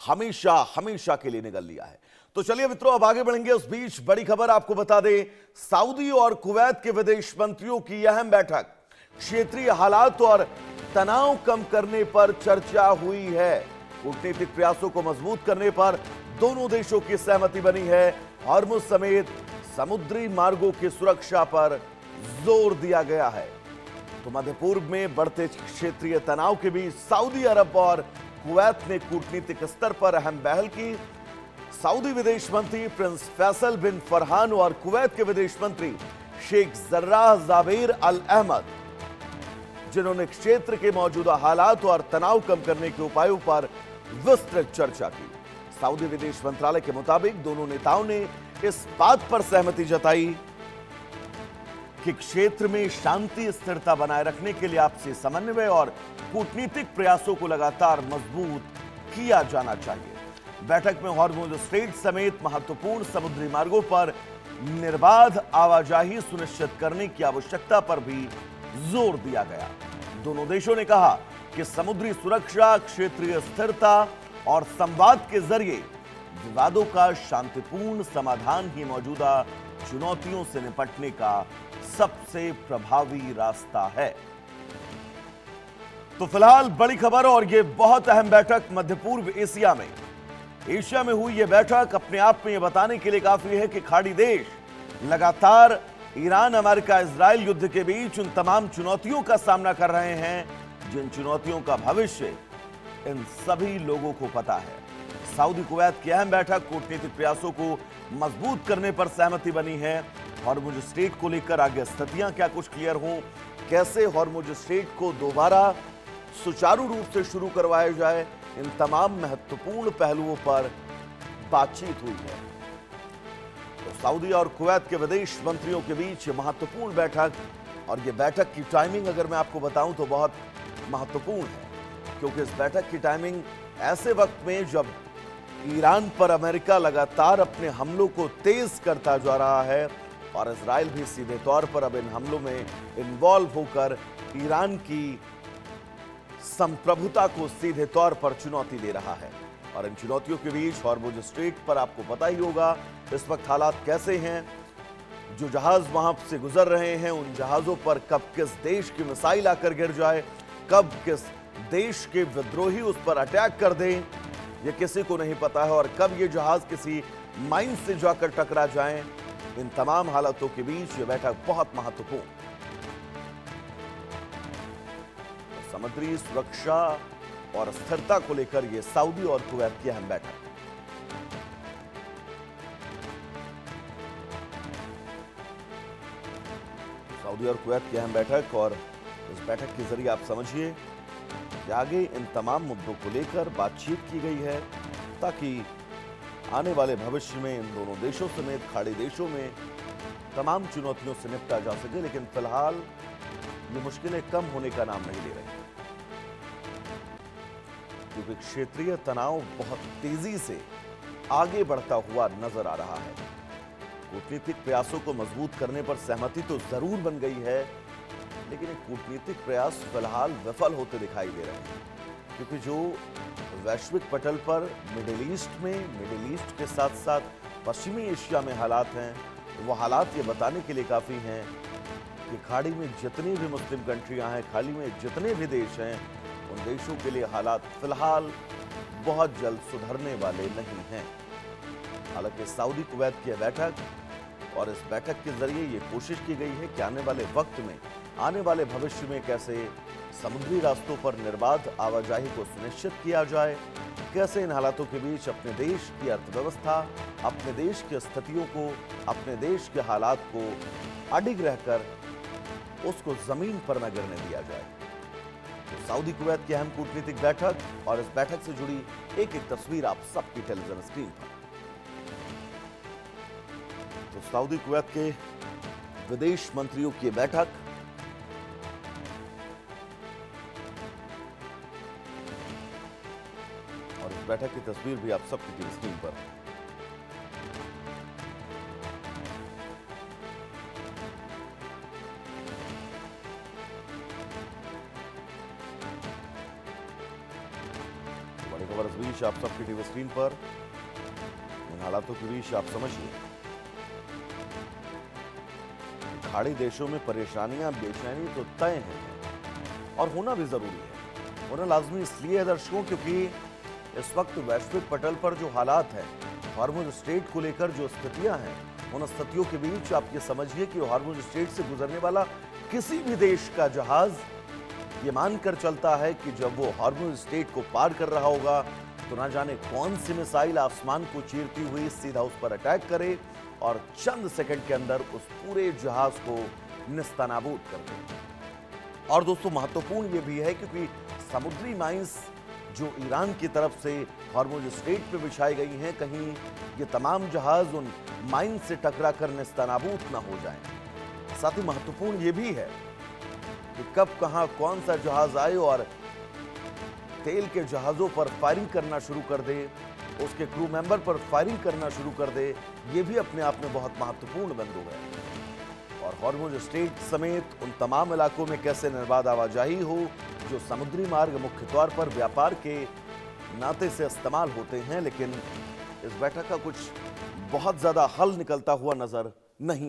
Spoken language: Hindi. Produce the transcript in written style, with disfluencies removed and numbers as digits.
हमेशा हमेशा के लिए निगल लिया है। तो चलिए मित्रों, अब आगे बढ़ेंगे। उस बीच बड़ी खबर आपको बता दें, सऊदी और कुवैत के विदेश मंत्रियों की अहम बैठक, क्षेत्रीय हालात और तनाव कम करने पर चर्चा हुई है। कूटनीतिक प्रयासों को मजबूत करने पर दोनों देशों की सहमति बनी है। हॉर्मुज समेत समुद्री मार्गों की सुरक्षा पर जोर दिया गया है। तो मध्य पूर्व में बढ़ते क्षेत्रीय तनाव के बीच सऊदी अरब और कुवैत ने कूटनीतिक स्तर पर अहम पहल की। सऊदी विदेश मंत्री प्रिंस फैसल बिन फरहान और कुवैत के विदेश मंत्री शेख जर्राह जाबेर अल अहमद, जिन्होंने क्षेत्र के मौजूदा हालात और तनाव कम करने के उपायों पर विस्तृत चर्चा की। सऊदी विदेश मंत्रालय के मुताबिक दोनों नेताओं ने इस बात पर सहमति जताई कि क्षेत्र में शांति स्थिरता बनाए रखने के लिए आपसी समन्वय और कूटनीतिक प्रयासों को लगातार मजबूत किया जाना चाहिए। बैठक में हॉर्मुज स्ट्रेट समेत महत्वपूर्ण समुद्री मार्गों पर निर्बाध आवाजाही सुनिश्चित करने की आवश्यकता पर भी जोर दिया गया। दोनों देशों ने कहा कि समुद्री सुरक्षा, क्षेत्रीय स्थिरता और संवाद के जरिए विवादों का शांतिपूर्ण समाधान ही मौजूदा चुनौतियों से निपटने का सबसे प्रभावी रास्ता है। तो फिलहाल बड़ी खबर, और यह बहुत अहम बैठक मध्य पूर्व एशिया में हुई। यह बैठक अपने आप में यह बताने के लिए काफी है कि खाड़ी देश लगातार ईरान, अमेरिका, इजराइल युद्ध के बीच उन तमाम चुनौतियों का सामना कर रहे हैं जिन चुनौतियों का भविष्य इन सभी लोगों को पता है। सऊदी कुवैत की अहम बैठक कूटनीतिक प्रयासों को मजबूत करने पर सहमति बनी है। हॉर्मुज स्ट्रेट को लेकर आगे स्थितियां क्या कुछ क्लियर हों, कैसे हॉर्मुज स्ट्रेट को दोबारा सुचारू रूप से शुरू करवाया जाए, इन तमाम महत्वपूर्ण पहलुओं पर बातचीत हुई है। तो सऊदी और कुवैत के विदेश मंत्रियों के बीच महत्वपूर्ण बैठक, और यह बैठक की टाइमिंग अगर मैं आपको बताऊं तो बहुत महत्वपूर्ण है, क्योंकि इस बैठक की टाइमिंग ऐसे वक्त में जब ईरान पर अमेरिका लगातार अपने हमलों को तेज करता जा रहा है और इजराइल भी सीधे तौर पर अब इन हमलों में इन्वॉल्व होकर ईरान की संप्रभुता को सीधे तौर पर चुनौती दे रहा है। और इन चुनौतियों के बीच हॉर्मुज स्ट्रेट पर आपको पता ही होगा इस वक्त हालात कैसे हैं। जो जहाज वहां से गुजर रहे हैं, उन जहाजों पर कब किस देश की मिसाइल आकर गिर जाए, कब किस देश के विद्रोही उस पर अटैक कर दें, यह किसी को नहीं पता है। और कब ये जहाज किसी माइन से जाकर टकरा जाएं, इन तमाम हालातों के बीच यह बैठक बहुत महत्वपूर्ण। समुद्री सुरक्षा और स्थिरता को लेकर यह सऊदी और कुवैत की अहम बैठक। सऊदी और कुवैत की अहम बैठक, और इस बैठक के जरिए आप समझिए कि आगे इन तमाम मुद्दों को लेकर बातचीत की गई है ताकि आने वाले भविष्य में इन दोनों देशों समेत खाड़ी देशों में तमाम चुनौतियों से निपटा जा सके। लेकिन फिलहाल ये मुश्किलें कम होने का नाम नहीं ले रही, क्योंकि क्षेत्रीय तनाव बहुत तेजी से आगे बढ़ता हुआ नजर आ रहा है। कूटनीतिक प्रयासों को मजबूत करने पर सहमति तो जरूर बन गई है, लेकिन ये कूटनीतिक प्रयास फिलहाल विफल होते दिखाई दे रहे हैं, क्योंकि जो वैश्विक पटल पर मिडिल ईस्ट के साथ साथ पश्चिमी एशिया में हालात हैं, वो हालात ये बताने के लिए काफी हैं कि खाड़ी में जितनी भी मुस्लिम कंट्रियां हैं, खाड़ी में जितने भी देश हैं, उन देशों के लिए हालात फिलहाल बहुत जल्द सुधरने वाले नहीं हैं। हालांकि सऊदी कुवैत की बैठक, और इस बैठक के जरिए ये कोशिश की गई है कि आने वाले वक्त में, आने वाले भविष्य में कैसे समुद्री रास्तों पर निर्बाध आवाजाही को सुनिश्चित किया जाए, कैसे इन हालातों के बीच अपने देश की अर्थव्यवस्था, अपने देश की स्थितियों को, अपने देश के हालात को अडिग रहकर उसको जमीन पर न गिरने दिया जाए। तो सऊदी कुवैत की अहम कूटनीतिक बैठक, और इस बैठक से जुड़ी एक एक तस्वीर आप सबकी टेलीविजन स्क्रीन पर। तो सऊदी कुवैत के विदेश मंत्रियों की बैठक, और इस बैठक की तस्वीर भी आप सबकी टीवी स्क्रीन पर। बड़ी खबर इस बीच दृश्य आप सबकी टीवी स्क्रीन पर। इन हालातों के बीच आप समझिए, खाड़ी देशों में परेशानियां, बेचैनी तो तय हैं और होना भी जरूरी है। होना लाजमी इसलिए है दर्शकों, क्योंकि इस वक्त वैश्विक पटल पर जो हालात हैं, हॉर्मुज स्ट्रेट को लेकर जो स्थितियां हैं, उन स्थितियों के बीच आप ये समझिए कि हॉर्मुज स्ट्रेट से गुजरने वाला किसी भी देश का जहाज ये मानकर चलता है कि जब वो हॉर्मुज स्ट्रेट को पार कर रहा होगा तो ना जाने कौन सी मिसाइल आसमान को चीरती हुई सीधा उस पर अटैक करे और चंद सेकंड के अंदर उस पूरे जहाज को निस्तानाबूद कर दे। और दोस्तों महत्वपूर्ण ये भी है क्योंकि समुद्री माइंस जो ईरान की तरफ से हॉर्मुज स्ट्रेट पे बिछाई गई हैं, कहीं ये तमाम जहाज उन माइन से टकराकर निस्तानाबूद ना हो जाएं। साथ ही महत्वपूर्ण ये भी है कि कब कहां कौन सा जहाज आए और तेल के जहाजों पर फायरिंग करना शुरू कर दे, उसके क्रू मेंबर पर फायरिंग करना शुरू कर दे, ये भी अपने आप में बहुत महत्वपूर्ण बिंदु है। और हॉर्मुज स्ट्रेट समेत उन तमाम इलाकों में कैसे निर्बाध आवाजाही हो जो समुद्री मार्ग मुख्य तौर पर व्यापार के नाते से इस्तेमाल होते हैं, लेकिन इस बैठक का कुछ बहुत ज्यादा हल निकलता हुआ नजर नहीं आता।